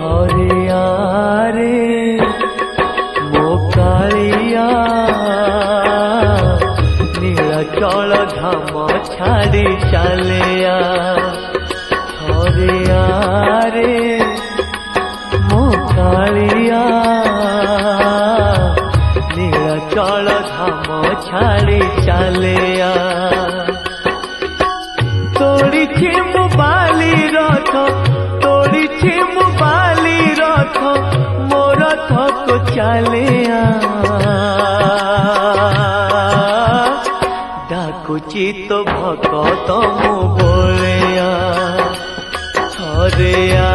हरिया रे मो कालिया नीलाचल धाम छाड़ी चलिया हरिया रे मो कालिया नीलाचल धाम छाड़ी चलिया तोड़ी मु बाली रथ तोड़ी मु बाली रथ मो रथ को चलिया डाकुची तो भक्त मु बोलिया हरिया